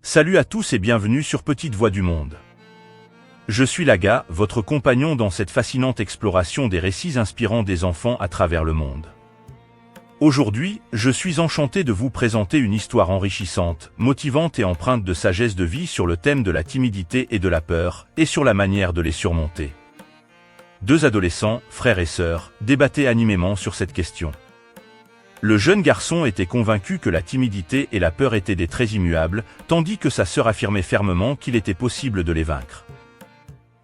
Salut à tous et bienvenue sur Petite Voix du Monde. Je suis Laga, votre compagnon dans cette fascinante exploration des récits inspirants des enfants à travers le monde. Aujourd'hui, je suis enchanté de vous présenter une histoire enrichissante, motivante et empreinte de sagesse de vie sur le thème de la timidité et de la peur, et sur la manière de les surmonter. Deux adolescents, frères et sœurs, débattaient animément sur cette question. Le jeune garçon était convaincu que la timidité et la peur étaient des traits immuables, tandis que sa sœur affirmait fermement qu'il était possible de les vaincre.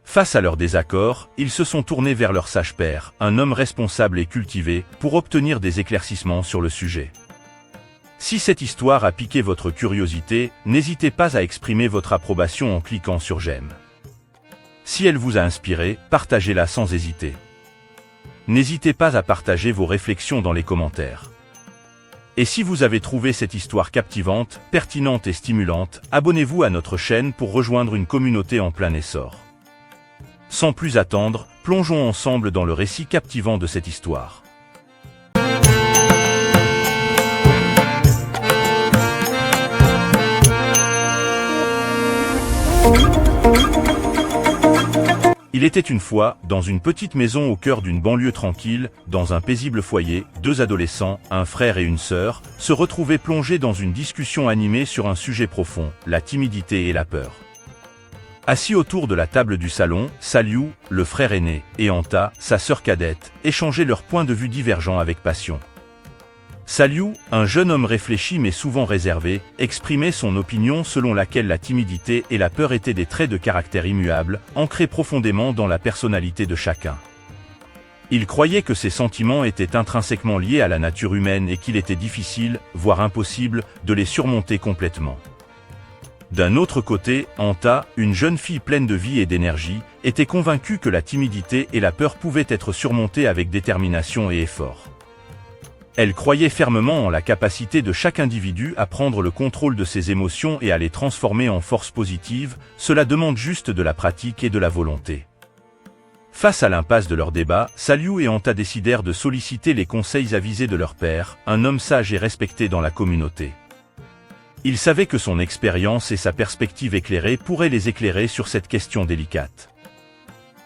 Face à leur désaccord, ils se sont tournés vers leur sage père, un homme responsable et cultivé, pour obtenir des éclaircissements sur le sujet. Si cette histoire a piqué votre curiosité, n'hésitez pas à exprimer votre approbation en cliquant sur j'aime. Si elle vous a inspiré, partagez-la sans hésiter. N'hésitez pas à partager vos réflexions dans les commentaires. Et si vous avez trouvé cette histoire captivante, pertinente et stimulante, abonnez-vous à notre chaîne pour rejoindre une communauté en plein essor. Sans plus attendre, plongeons ensemble dans le récit captivant de cette histoire. Il était une fois, dans une petite maison au cœur d'une banlieue tranquille, dans un paisible foyer, deux adolescents, un frère et une sœur, se retrouvaient plongés dans une discussion animée sur un sujet profond, la timidité et la peur. Assis autour de la table du salon, Saliu, le frère aîné, et Anta, sa sœur cadette, échangeaient leurs points de vue divergents avec passion. Saliu, un jeune homme réfléchi mais souvent réservé, exprimait son opinion selon laquelle la timidité et la peur étaient des traits de caractère immuables, ancrés profondément dans la personnalité de chacun. Il croyait que ces sentiments étaient intrinsèquement liés à la nature humaine et qu'il était difficile, voire impossible, de les surmonter complètement. D'un autre côté, Anta, une jeune fille pleine de vie et d'énergie, était convaincue que la timidité et la peur pouvaient être surmontées avec détermination et effort. Elle croyait fermement en la capacité de chaque individu à prendre le contrôle de ses émotions et à les transformer en force positive, cela demande juste de la pratique et de la volonté. Face à l'impasse de leur débat, Saliu et Anta décidèrent de solliciter les conseils avisés de leur père, un homme sage et respecté dans la communauté. Ils savaient que son expérience et sa perspective éclairée pourraient les éclairer sur cette question délicate.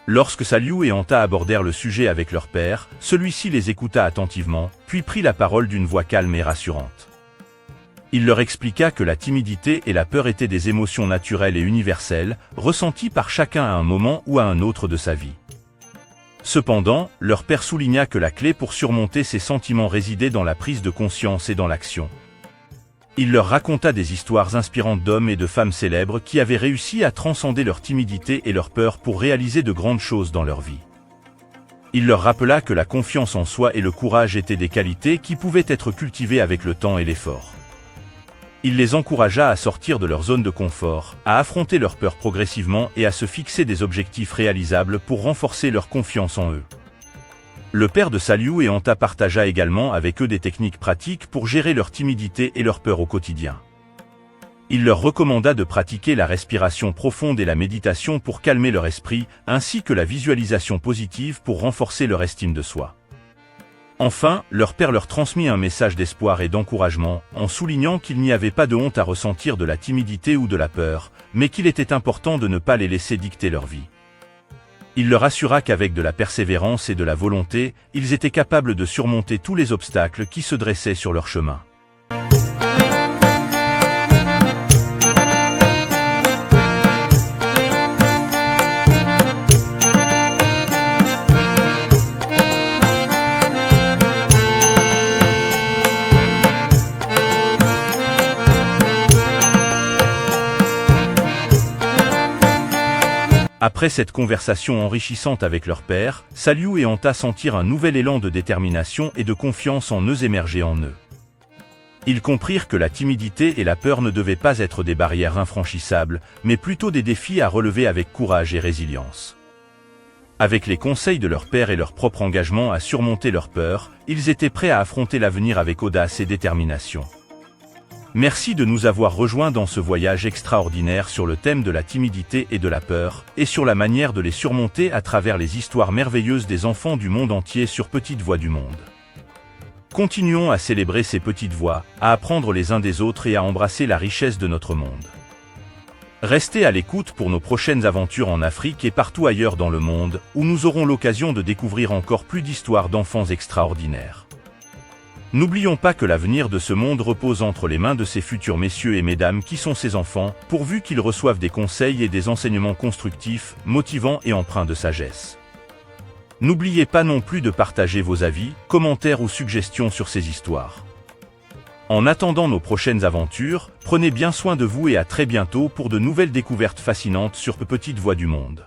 Lorsque Saliu et Anta abordèrent le sujet avec leur père, celui-ci les écouta attentivement, puis prit la parole d'une voix calme et rassurante. Il leur expliqua que la timidité et la peur étaient des émotions naturelles et universelles, ressenties par chacun à un moment ou à un autre de sa vie. Cependant, leur père souligna que la clé pour surmonter ces sentiments résidait dans la prise de conscience et dans l'action. Il leur raconta des histoires inspirantes d'hommes et de femmes célèbres qui avaient réussi à transcender leur timidité et leur peur pour réaliser de grandes choses dans leur vie. Il leur rappela que la confiance en soi et le courage étaient des qualités qui pouvaient être cultivées avec le temps et l'effort. Il les encouragea à sortir de leur zone de confort, à affronter leurs peurs progressivement et à se fixer des objectifs réalisables pour renforcer leur confiance en eux. Le père de Saliu et Anta partagea également avec eux des techniques pratiques pour gérer leur timidité et leur peur au quotidien. Il leur recommanda de pratiquer la respiration profonde et la méditation pour calmer leur esprit, ainsi que la visualisation positive pour renforcer leur estime de soi. Enfin, leur père leur transmit un message d'espoir et d'encouragement, en soulignant qu'il n'y avait pas de honte à ressentir de la timidité ou de la peur, mais qu'il était important de ne pas les laisser dicter leur vie. Il leur assura qu'avec de la persévérance et de la volonté, ils étaient capables de surmonter tous les obstacles qui se dressaient sur leur chemin. Après cette conversation enrichissante avec leur père, Saliu et Anta sentirent un nouvel élan de détermination et de confiance en eux émerger en eux. Ils comprirent que la timidité et la peur ne devaient pas être des barrières infranchissables, mais plutôt des défis à relever avec courage et résilience. Avec les conseils de leur père et leur propre engagement à surmonter leur peur, ils étaient prêts à affronter l'avenir avec audace et détermination. Merci de nous avoir rejoints dans ce voyage extraordinaire sur le thème de la timidité et de la peur, et sur la manière de les surmonter à travers les histoires merveilleuses des enfants du monde entier sur Petite Voix du Monde. Continuons à célébrer ces petites voix, à apprendre les uns des autres et à embrasser la richesse de notre monde. Restez à l'écoute pour nos prochaines aventures en Afrique et partout ailleurs dans le monde, où nous aurons l'occasion de découvrir encore plus d'histoires d'enfants extraordinaires. N'oublions pas que l'avenir de ce monde repose entre les mains de ces futurs messieurs et mesdames qui sont ces enfants, pourvu qu'ils reçoivent des conseils et des enseignements constructifs, motivants et empreints de sagesse. N'oubliez pas non plus de partager vos avis, commentaires ou suggestions sur ces histoires. En attendant nos prochaines aventures, prenez bien soin de vous et à très bientôt pour de nouvelles découvertes fascinantes sur Petite Voix du Monde.